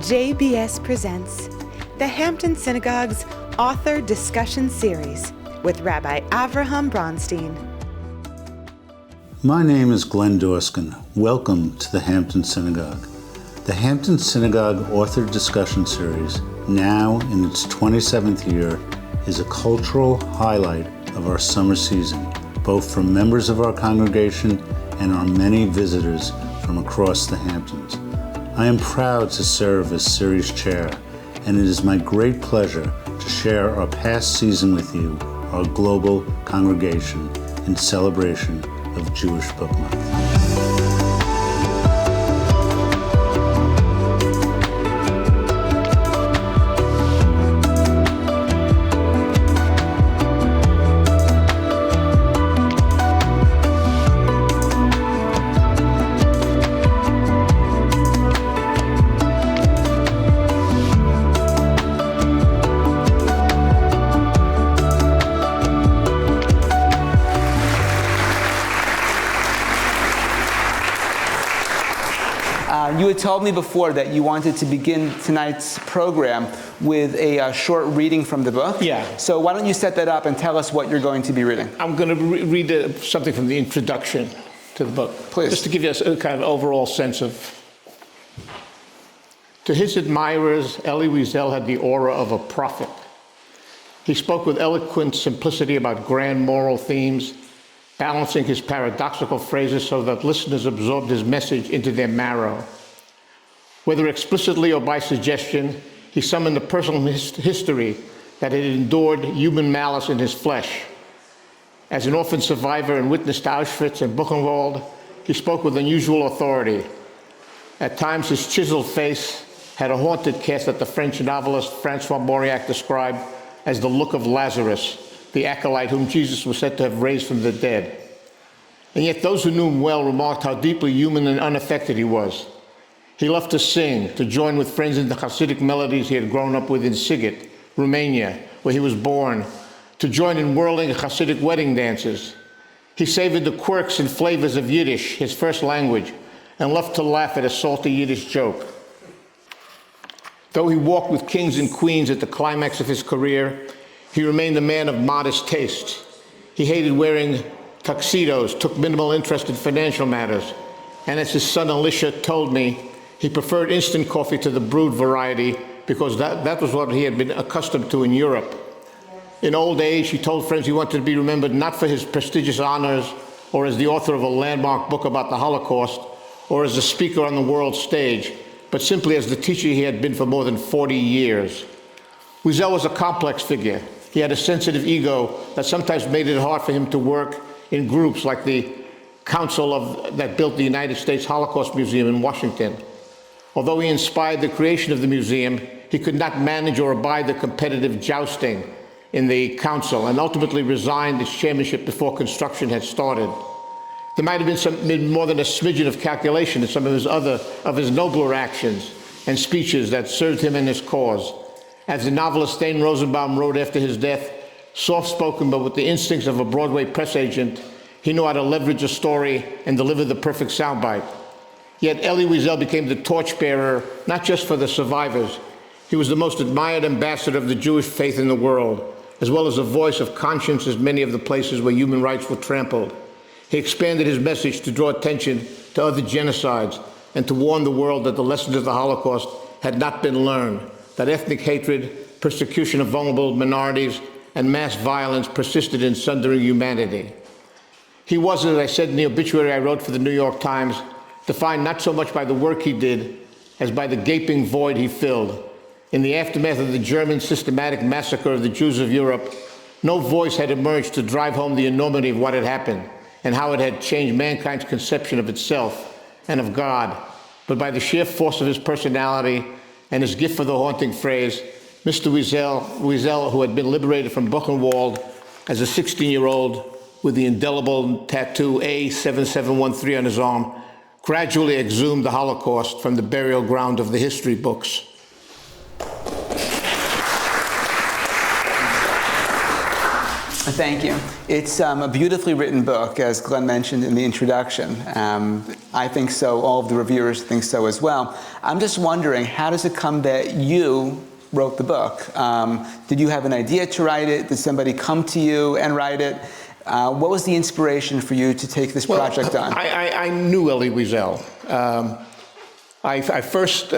JBS presents the Hampton Synagogue's Author Discussion Series with Rabbi Avraham Bronstein. My name is Glenn Dorskin. Welcome to the Hampton Synagogue. The Hampton Synagogue Author Discussion Series, now in its 27th year, is a cultural highlight of our summer season, both for members of our congregation and our many visitors from across the Hamptons. I am proud to serve as series chair, and it is my great pleasure to share our past season with you, our global congregation, in celebration of Jewish Book Month. You had told me before that you wanted to begin tonight's program with a short reading from the book. Yeah. So why don't you set that up and tell us what you're going to be reading? I'm going to read something from the introduction to the book. Please. Just to give you a kind of overall sense of... To his admirers, Elie Wiesel had the aura of a prophet. He spoke with eloquent simplicity about grand moral themes, balancing his paradoxical phrases so that listeners absorbed his message into their marrow. Whether explicitly or by suggestion, he summoned the personal history that had endured human malice in his flesh. As an orphan survivor and witness to Auschwitz and Buchenwald, he spoke with unusual authority. At times, his chiseled face had a haunted cast that the French novelist Francois Mauriac described as the look of Lazarus, the acolyte whom Jesus was said to have raised from the dead. And yet those who knew him well remarked how deeply human and unaffected he was. He loved to sing, to join with friends in the Hasidic melodies he had grown up with in Sighet, Romania, where he was born, to join in whirling Hasidic wedding dances. He savored the quirks and flavors of Yiddish, his first language, and loved to laugh at a salty Yiddish joke. Though he walked with kings and queens at the climax of his career, he remained a man of modest taste. He hated wearing tuxedos, took minimal interest in financial matters, and as his son Elisha told me, he preferred instant coffee to the brewed variety because that was what he had been accustomed to in Europe. In old age, he told friends he wanted to be remembered not for his prestigious honors or as the author of a landmark book about the Holocaust or as a speaker on the world stage, but simply as the teacher he had been for more than 40 years. Wiesel was a complex figure. He had a sensitive ego that sometimes made it hard for him to work in groups like the council that built the United States Holocaust Museum in Washington. Although he inspired the creation of the museum, he could not manage or abide the competitive jousting in the council and ultimately resigned his chairmanship before construction had started. There might have been more than a smidgen of calculation in some of his nobler actions and speeches that served him and his cause. As the novelist Thane Rosenbaum wrote after his death, soft-spoken but with the instincts of a Broadway press agent, he knew how to leverage a story and deliver the perfect soundbite. Yet Elie Wiesel became the torchbearer, not just for the survivors. He was the most admired ambassador of the Jewish faith in the world, as well as a voice of conscience in many of the places where human rights were trampled. He expanded his message to draw attention to other genocides and to warn the world that the lessons of the Holocaust had not been learned, that ethnic hatred, persecution of vulnerable minorities, and mass violence persisted in sundering humanity. He was, as I said in the obituary I wrote for the New York Times, defined not so much by the work he did as by the gaping void he filled. In the aftermath of the German systematic massacre of the Jews of Europe, no voice had emerged to drive home the enormity of what had happened and how it had changed mankind's conception of itself and of God. But by the sheer force of his personality and his gift for the haunting phrase, Mr. Wiesel, who had been liberated from Buchenwald as a 16-year-old with the indelible tattoo A7713 on his arm, gradually exhumed the Holocaust from the burial ground of the history books. Thank you. It's a beautifully written book, as Glenn mentioned in the introduction. I think so. All of the reviewers think so as well. I'm just wondering, how does it come that you wrote the book? Did you have an idea to write it? Did somebody come to you and write it? What was the inspiration for you to take this project on? I knew Elie Wiesel. I first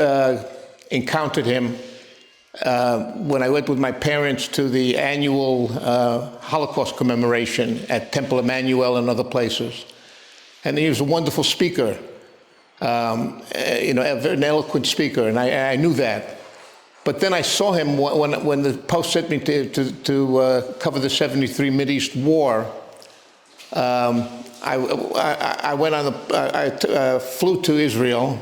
encountered him when I went with my parents to the annual Holocaust commemoration at Temple Emmanuel and other places. And he was a wonderful speaker, an eloquent speaker, and I knew that. But then I saw him when the Post sent me to cover the '73 Mideast War. I flew to Israel.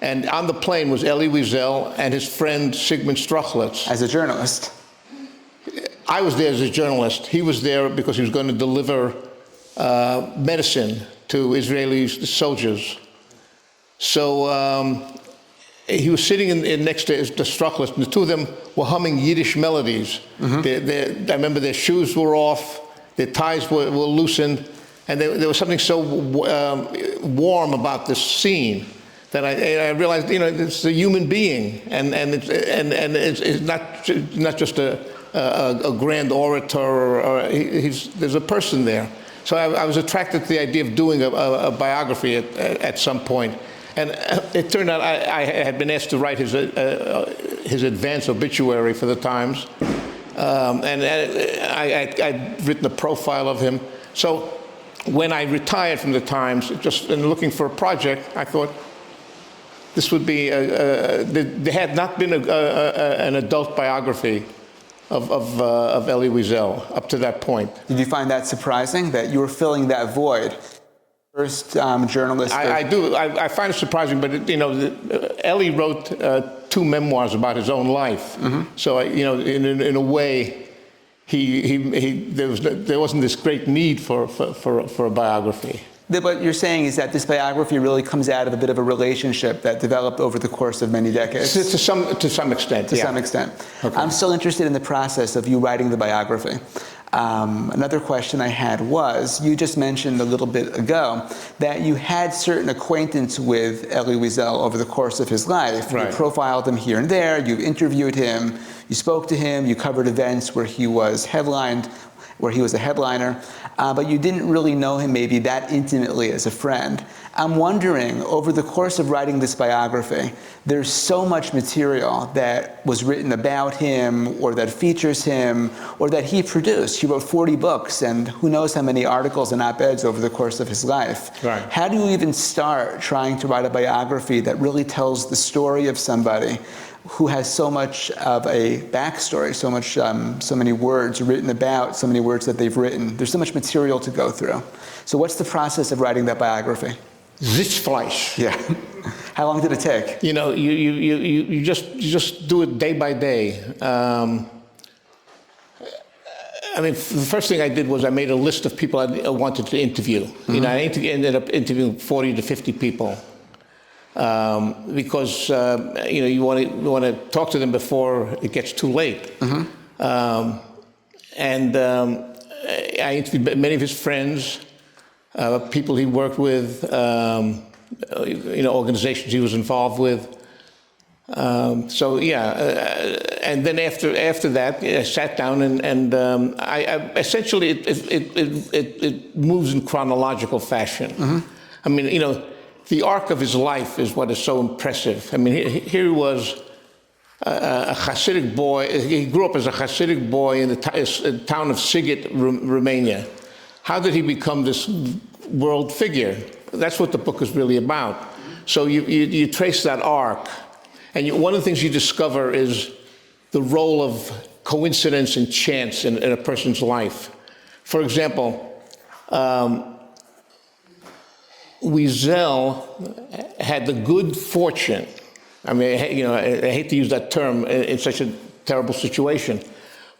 And on the plane was Elie Wiesel and his friend Sigmund Strachlitz. As a journalist? I was there as a journalist. He was there because he was going to deliver medicine to Israeli soldiers. So he was sitting next to Strachlitz, and the two of them were humming Yiddish melodies. Mm-hmm. I remember their shoes were off, their ties were loosened, and there was something so warm about this scene that I realized, it's a human being, and it's not just a grand orator. There's a person there. So I was attracted to the idea of doing a biography at some point, and it turned out I had been asked to write his advance obituary for the Times, and I'd written a profile of him. So when I retired from the Times, just in looking for a project, I thought, this would be, there had not been an adult biography of Elie Wiesel up to that point. Did you find that surprising, that you were filling that void? First journalist. I do. I find it surprising, but Elie wrote 2 memoirs about his own life. Mm-hmm. So in a way, there wasn't this great need for a biography. What you're saying is that this biography really comes out of a bit of a relationship that developed over the course of many decades. To some extent. To some extent. Okay. I'm still interested in the process of you writing the biography. Another question I had was, you just mentioned a little bit ago that you had certain acquaintance with Elie Wiesel over the course of his life. Right. You profiled him here and there, you interviewed him, you spoke to him, you covered events where he was a headliner, but you didn't really know him maybe that intimately as a friend. I'm wondering, over the course of writing this biography, there's so much material that was written about him, or that features him, or that he produced. He wrote 40 books, and who knows how many articles and op-eds over the course of his life. Right. How do you even start trying to write a biography that really tells the story of somebody who has so much of a backstory, so many words written about, so many words that they've written? There's so much material to go through. So what's the process of writing that biography? Sitzfleisch. Yeah. How long did it take? You just do it day by day. The first thing I did was I made a list of people I wanted to interview. Mm-hmm. I ended up interviewing 40 to 50 people. Because you want to talk to them before it gets too late. Mm-hmm. I interviewed many of his friends, people he worked with, organizations he was involved with. And then after that, I sat down and I essentially it moves in chronological fashion. Mm-hmm. The arc of his life is what is so impressive. Here he was, a Hasidic boy. He grew up as a Hasidic boy in the town of Sighet, Romania. How did he become this world figure? That's what the book is really about. So you trace that arc. And one of the things you discover is the role of coincidence and chance in a person's life. For example, Wiesel had the good fortune, I hate to use that term in such a terrible situation,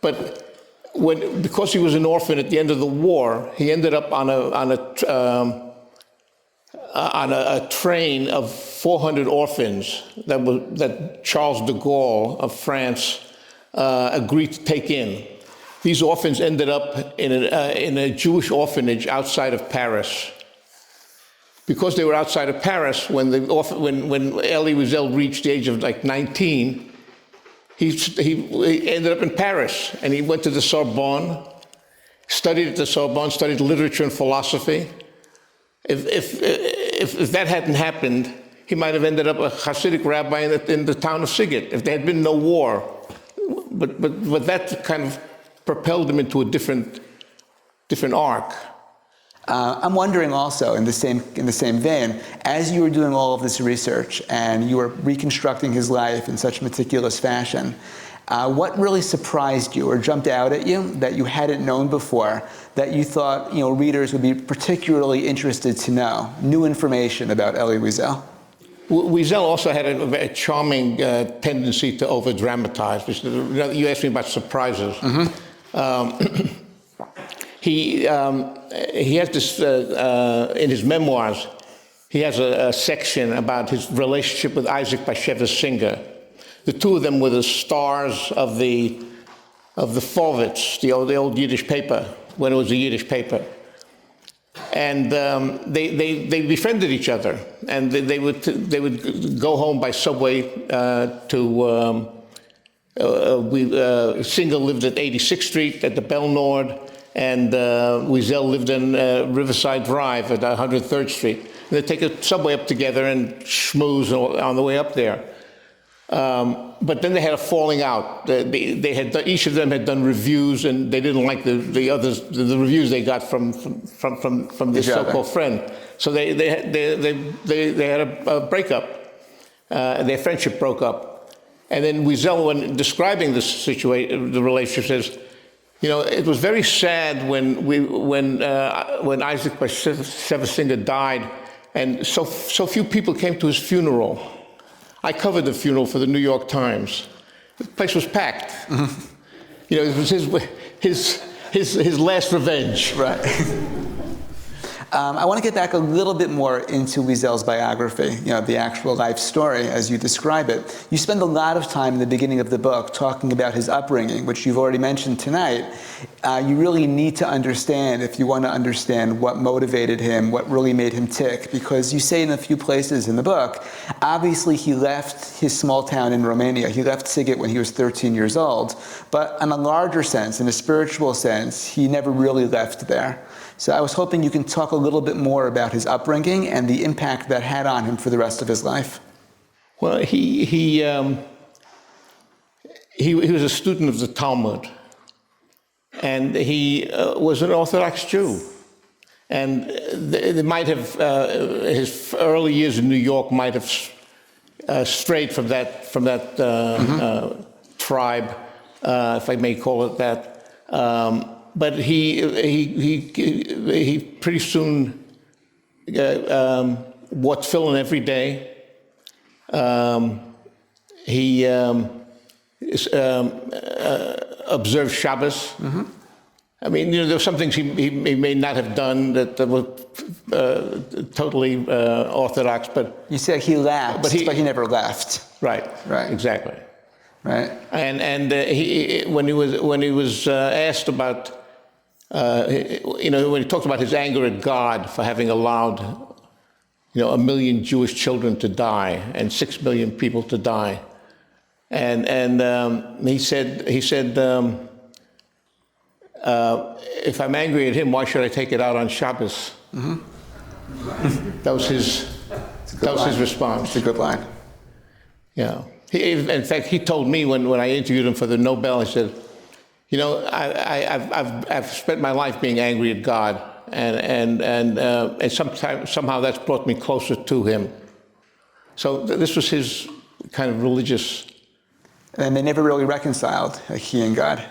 but because he was an orphan at the end of the war, he ended up on a train of 400 orphans that Charles de Gaulle of France agreed to take in. These orphans ended up in a Jewish orphanage outside of Paris. Because they were outside of Paris, when Elie Wiesel reached the age of like 19, he ended up in Paris, and he went to the Sorbonne, studied at the Sorbonne, studied literature and philosophy. If that hadn't happened, he might have ended up a Hasidic rabbi in the town of Sighet, if there had been no war. But that kind of propelled him into a different arc. I'm wondering also, in the same vein, as you were doing all of this research and you were reconstructing his life in such meticulous fashion, what really surprised you or jumped out at you that you hadn't known before, that you thought readers would be particularly interested to know, new information about Elie Wiesel? Wiesel also had a charming tendency to over-dramatize. You asked me about surprises. Mm-hmm. He has this, in his memoirs, he has a section about his relationship with Isaac Bashevis Singer. The two of them were the stars of the Vorwärts, the old Yiddish paper, when it was a Yiddish paper. And they befriended each other, and they would go home by subway to Singer lived at 86th Street at the Belle Nord, and Wiesel lived in Riverside Drive at 103rd Street. And they'd take a subway up together and schmooze on the way up there. But then they had a falling out. Each of them had done reviews, and they didn't like the reviews they got from this so-called friend. So they had a breakup. Their friendship broke up. And then Wiesel, when describing the relationship, says, it was very sad when Isaac Bashevis Singer died, and so few people came to his funeral. I covered the funeral for the New York Times. The place was packed. Mm-hmm. It was his last revenge. Right. I want to get back a little bit more into Wiesel's biography, the actual life story as you describe it. You spend a lot of time in the beginning of the book talking about his upbringing, which you've already mentioned tonight. You really need to understand, if you want to understand what motivated him, what really made him tick, because you say in a few places in the book, obviously he left his small town in Romania. He left Sighet when he was 13 years old, but in a larger sense, in a spiritual sense, he never really left there. So I was hoping you can talk a little bit more about his upbringing and the impact that had on him for the rest of his life. Well, he was a student of the Talmud, and he was an Orthodox Jew. And they might have his early years in New York might have strayed from that mm-hmm. Tribe, if I may call it that. But he pretty soon wore tefillin every day. He observed Shabbos. Mm-hmm. I mean, there were some things he may not have done that were totally orthodox, but you said he lapsed, but he never left. Right. Exactly. Right. And when he was asked about. When he talked about his anger at God for having allowed, 1 million Jewish children to die and 6 million people to die, and he said, if I'm angry at him, why should I take it out on Shabbos? Mm-hmm. That was his response. It's a good line. Yeah. In fact, he told me when I interviewed him for the Nobel, he said, I've spent my life being angry at God, and somehow that's brought me closer to Him. So this was his kind of religious. And they never really reconciled, he and God.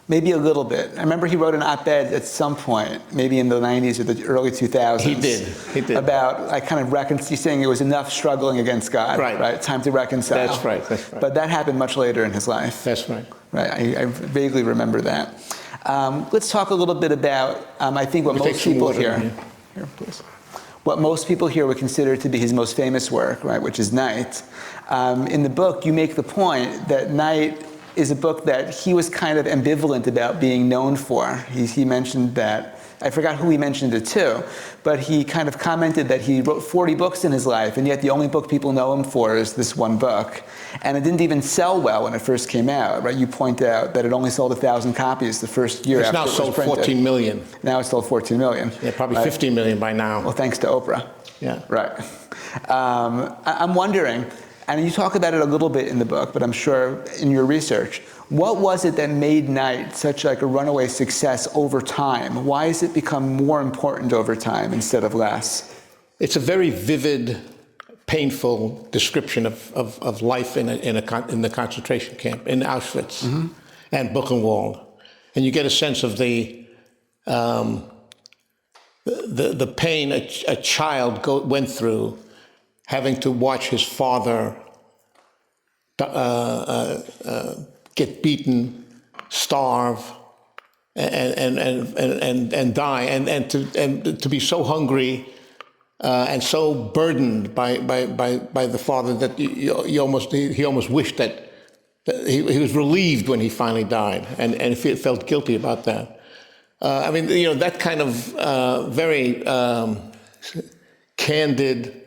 Maybe a little bit. I remember he wrote an op-ed at some point, maybe in the 90s or the early 2000s. He did. About he's saying it was enough struggling against God. Right. Time to reconcile. That's right. But that happened much later in his life. That's right. Right. I vaguely remember that. Let's talk a little bit about, I think what most people here, please. What most people here would consider to be his most famous work, right, which is Night. In the book, you make the point that Night is a book that he was kind of ambivalent about being known for. He mentioned that, I forgot who he mentioned it to, but he kind of commented that he wrote 40 books in his life, and yet the only book people know him for is this one book. And it didn't even sell well when it first came out, right? You point out that it only sold 1,000 copies the first year after it was printed. It's now sold 14 million. Now it's sold 14 million. Yeah, probably right? 15 million by now. Well, thanks to Oprah. Yeah. Right. I'm wondering, and you talk about it a little bit in the book, but I'm sure in your research, what was it that made Night such like a runaway success over time? Why has it become more important over time instead of less? It's a very vivid, painful description of life in the concentration camp in Auschwitz and Buchenwald, and you get a sense of the pain a child went through, having to watch his father get beaten, starve, and die, and to be so hungry and so burdened by the father that he almost wished that he was relieved when he finally died, and he felt guilty about that. I mean, that kind of very candid,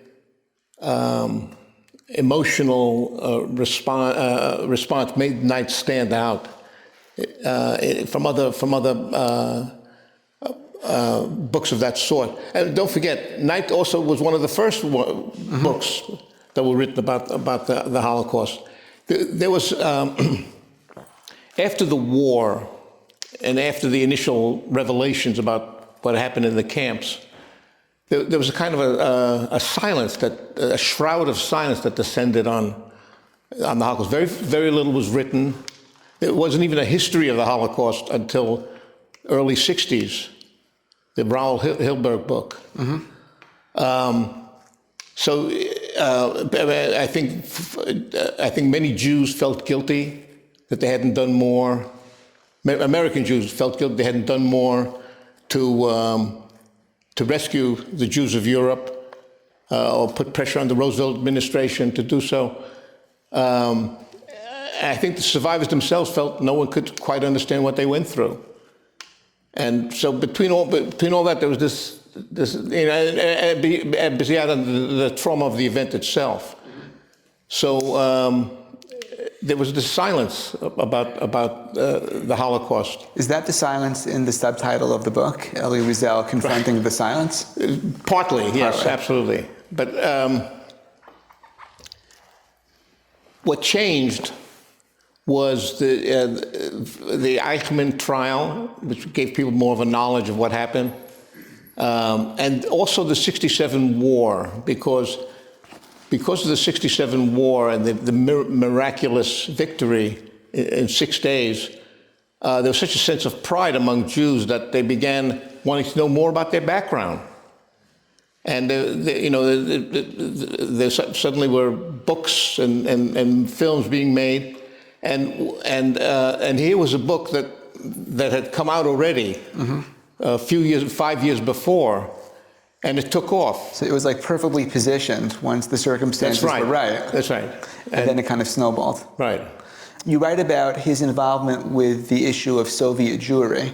emotional response made Night stand out from other books of that sort. And don't forget, Night also was one of the first books that were written about the Holocaust. There was after the war and after the initial revelations about what happened in the camps, there was a kind of a silence, a shroud of silence that descended on the Holocaust. Very, very little was written. There wasn't even a history of the Holocaust until early 60s, the Raoul Hilberg book. So I think many Jews felt guilty that they hadn't done more. American Jews felt guilty they hadn't done more to rescue the Jews of Europe or put pressure on the Roosevelt administration to do so. I think the survivors themselves felt no one could quite understand what they went through. And so between all that, there was this beyond the trauma of the event itself. So there was this silence about the Holocaust. Is that the silence in the subtitle of the book, Elie Wiesel, Confronting the Silence? Partly, yes, Partly. Absolutely. But what changed was the Eichmann trial, which gave people more of a knowledge of what happened, and also the '67 war, because of the '67 war and the miraculous victory in 6 days, there was such a sense of pride among Jews that they began wanting to know more about their background. And there suddenly were books and films being made, and here was a book that had come out already a few years, 5 years before. And it took off. So it was like perfectly positioned once the circumstances were right. That's right. And then it kind of snowballed. Right. You write about his involvement with the issue of Soviet Jewry,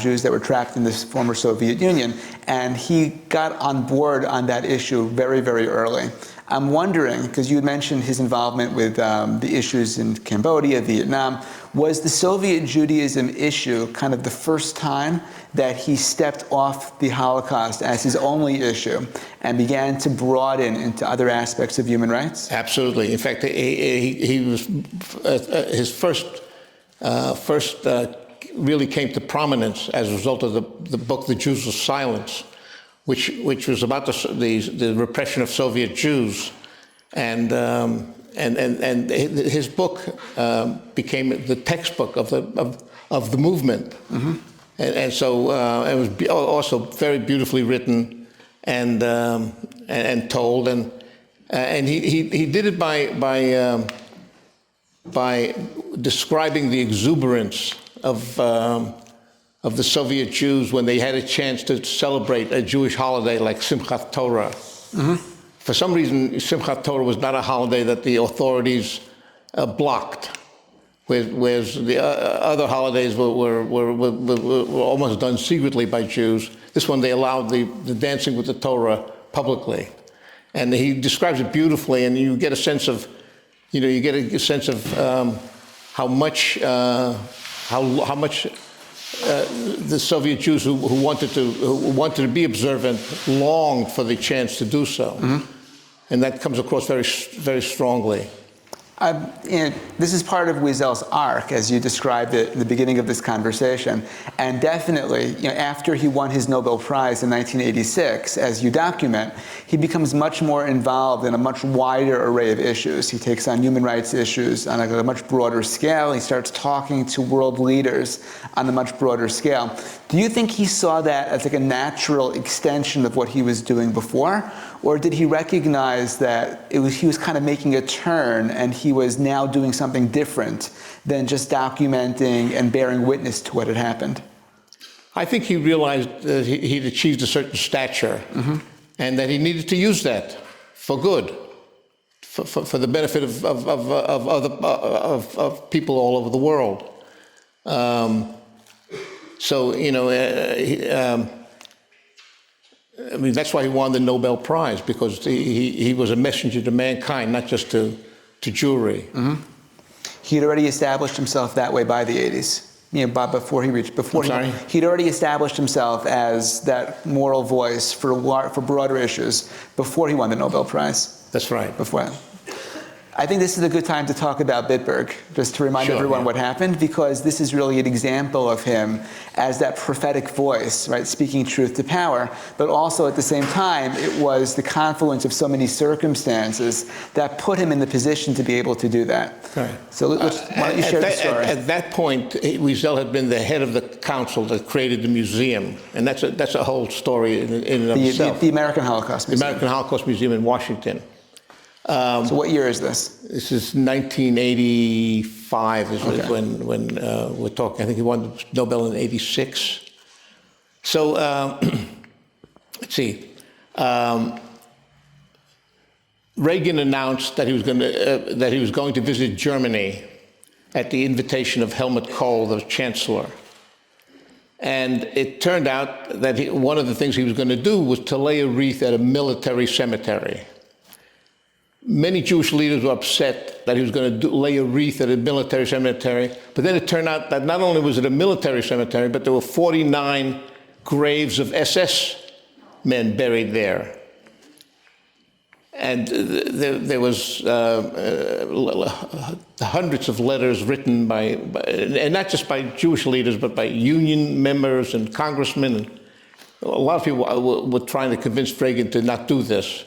Jews that were trapped in the former Soviet Union, and he got on board on that issue very, very early. I'm wondering, because you had mentioned his involvement with the issues in Cambodia, Vietnam, was the Soviet Judaism issue kind of the first time that he stepped off the Holocaust as his only issue and began to broaden into other aspects of human rights? Absolutely. In fact, he was his first really came to prominence as a result of the book "The Jews of Silence," which was about the repression of Soviet Jews, and his book became the textbook of the movement, and so it was also very beautifully written and told, and he did it by describing the exuberance of the Soviet Jews when they had a chance to celebrate a Jewish holiday like Simchat Torah. For some reason, Simchat Torah was not a holiday that the authorities blocked. whereas the other holidays were almost done secretly by Jews. This one, they allowed the dancing with the Torah publicly. And he describes it beautifully, and you get a sense of, how much the Soviet Jews who wanted to be observant longed for the chance to do so. Mm-hmm. And that comes across very, very strongly. This is part of Wiesel's arc, as you described it in the beginning of this conversation. And definitely, after he won his Nobel Prize in 1986, as you document, he becomes much more involved in a much wider array of issues. He takes on human rights issues on a much broader scale. He starts talking to world leaders on a much broader scale. Do you think he saw that as like a natural extension of what he was doing before? Or did he recognize that he was kind of making a turn and he was now doing something different than just documenting and bearing witness to what had happened? I think he realized that he'd achieved a certain stature, mm-hmm. and that he needed to use that for good, for the benefit of people all over the world. That's why he won the Nobel Prize, because he was a messenger to mankind, not just to Jewry. Mm-hmm. He'd already established himself that way by the 80s. He'd already established himself as that moral voice for broader issues before he won the Nobel Prize. That's right. Before. I think this is a good time to talk about Bitburg, just to remind everyone what happened, because this is really an example of him as that prophetic voice, right, speaking truth to power, but also at the same time, it was the confluence of so many circumstances that put him in the position to be able to do that. Right. So why don't you share the story? At that point, Wiesel had been the head of the council that created the museum, and that's a whole story in and of itself. The American Holocaust Museum. The American Holocaust Museum in Washington. So what year is this? This is 1985 is when we're talking. I think he won the Nobel in '86. So let's see. Reagan announced that he was going to visit Germany at the invitation of Helmut Kohl, the chancellor. And it turned out that one of the things he was going to do was to lay a wreath at a military cemetery. Many Jewish leaders were upset that he was going to lay a wreath at a military cemetery, but then it turned out that not only was it a military cemetery, but there were 49 graves of SS men buried there. And there was hundreds of letters written by, and not just by Jewish leaders, but by union members and congressmen. And a lot of people were trying to convince Reagan to not do this.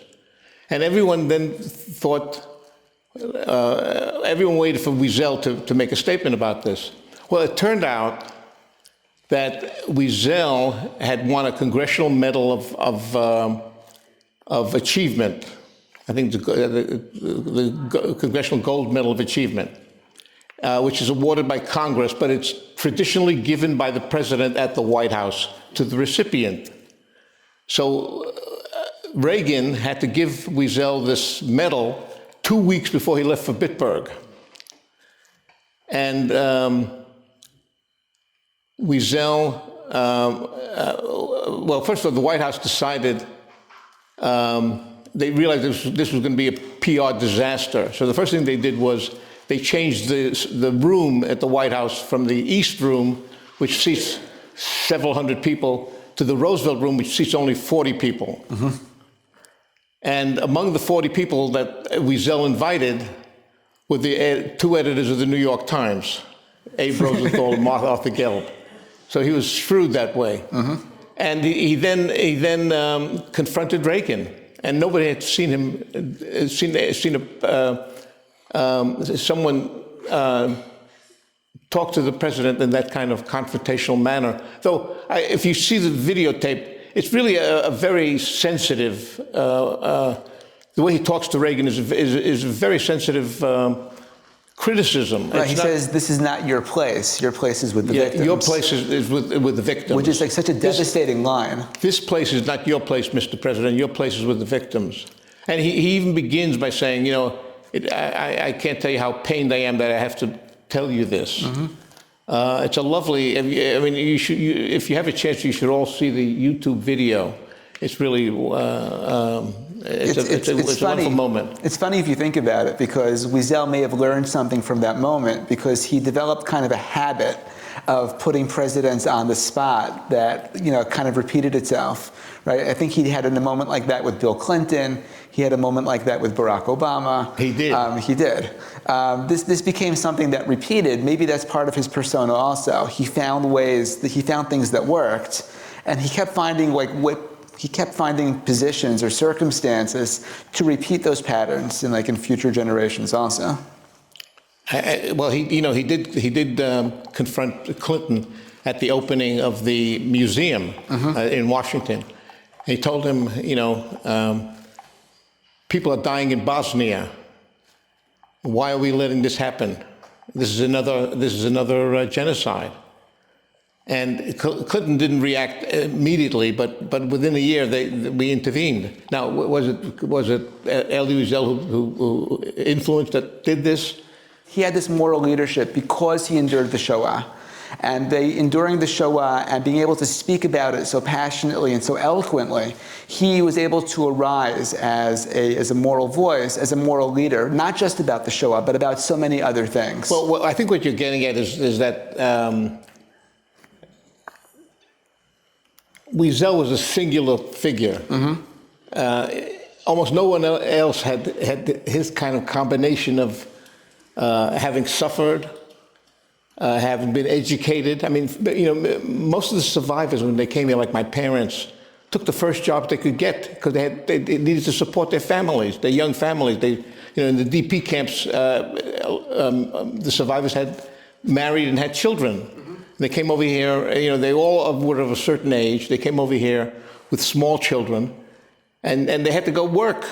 And everyone then thought, everyone waited for Wiesel to make a statement about this. Well, it turned out that Wiesel had won a Congressional Medal of Achievement. I think the Congressional Gold Medal of Achievement, which is awarded by Congress, but it's traditionally given by the president at the White House to the recipient. So Reagan had to give Wiesel this medal 2 weeks before he left for Bitburg. And Wiesel, well, first of all, the White House decided, they realized this was going to be a PR disaster. So the first thing they did was they changed the room at the White House from the East Room, which seats several hundred people, to the Roosevelt Room, which seats only 40 people. Mm-hmm. And among the 40 people that Wiesel invited were the two editors of the New York Times, Abe Rosenthal and Arthur Gelb. So he was shrewd that way. Mm-hmm. And he then confronted Reagan, and nobody had seen someone talk to the president in that kind of confrontational manner. Though, if you see the videotape, it's really a very sensitive. The way he talks to Reagan is a very sensitive criticism. Right, he says, "This is not your place. Your place is with the victims." Your place is with the victims. Which is like such a devastating line. This place is not your place, Mr. President. Your place is with the victims. And he even begins by saying, I can't tell you how pained I am that I have to tell you this. It's a lovely. I mean, if you have a chance, you should all see the YouTube video. It's really. It's a wonderful moment. It's funny if you think about it, because Wiesel may have learned something from that moment, because he developed kind of a habit of putting presidents on the spot that, kind of repeated itself, right? I think he had a moment like that with Bill Clinton. He had a moment like that with Barack Obama. He did. He did. This became something that repeated. Maybe that's part of his persona also. He found things that worked, and he kept finding positions or circumstances to repeat those patterns in future generations also. Well, he did confront Clinton at the opening of the museum in Washington. He told him, people are dying in Bosnia. Why are we letting this happen? This is another genocide. And Clinton didn't react immediately, but within a year we intervened. Now, was it Elie Wiesel who influenced that did this? He had this moral leadership because he endured the Shoah. And enduring the Shoah and being able to speak about it so passionately and so eloquently, he was able to arise as a moral voice, as a moral leader, not just about the Shoah, but about so many other things. Well, I think what you're getting at is that Wiesel was a singular figure. Almost no one else had his kind of combination of having suffered, having been educated. I mean, most of the survivors, when they came here, like my parents, took the first job they could get because they needed to support their families, their young families. In the DP camps, the survivors had married and had children. They came over here. They all were of a certain age. They came over here with small children, and they had to go work.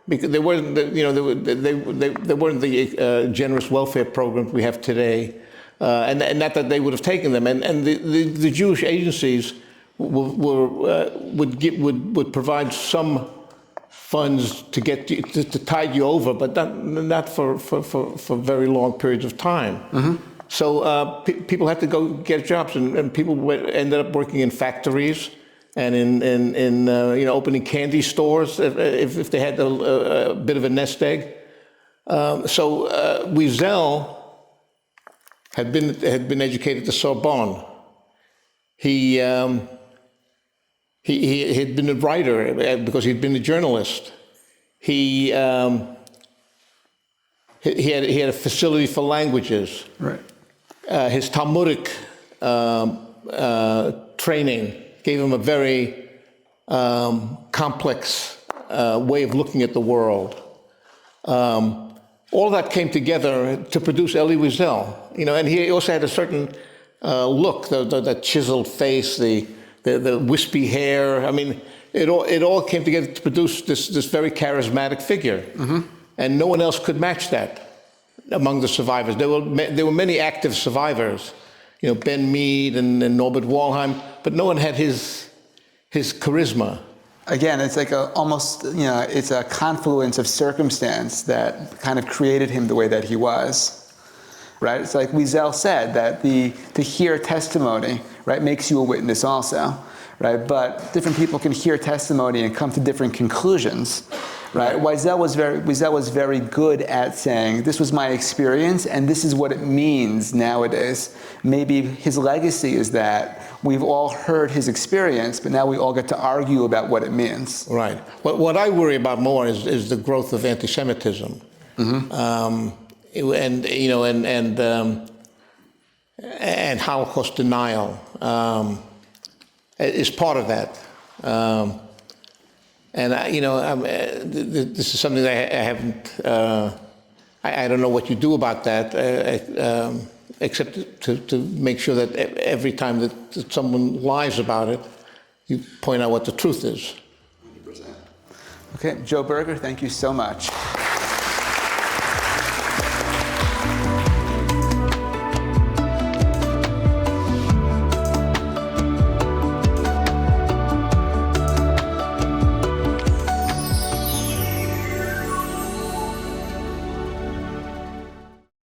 Because they weren't, they weren't the generous welfare programs we have today, and not that they would have taken them. And the Jewish agencies would provide some funds to get to tide you over, but not for very long periods of time. So people had to go get jobs, and people ended up working in factories. And in opening candy stores if they had a bit of a nest egg. So Wiesel had been educated at the Sorbonne. He had been a writer because he'd been a journalist. He had a facility for languages. Right. His Talmudic training gave him a very complex way of looking at the world. All that came together to produce Elie Wiesel, and he also had a certain look, the chiseled face, the wispy hair. I mean, it all came together to produce this very charismatic figure, and no one else could match that among the survivors. There were many active survivors. Ben Mead and Norbert Walheim, but no one had his charisma. Again, it's like it's a confluence of circumstance that kind of created him the way that he was, right? It's like Wiesel said that to hear testimony, right, makes you a witness also, right? But different people can hear testimony and come to different conclusions. Right. Wiesel was very good at saying, this was my experience, and this is what it means nowadays. Maybe his legacy is that we've all heard his experience, but now we all get to argue about what it means. Right. What I worry about more is the growth of anti-Semitism, and Holocaust denial is part of that. And this is something that I haven't. I don't know what you do about that, except to make sure that every time that someone lies about it, you point out what the truth is. 100%. Okay, Joe Berger, thank you so much.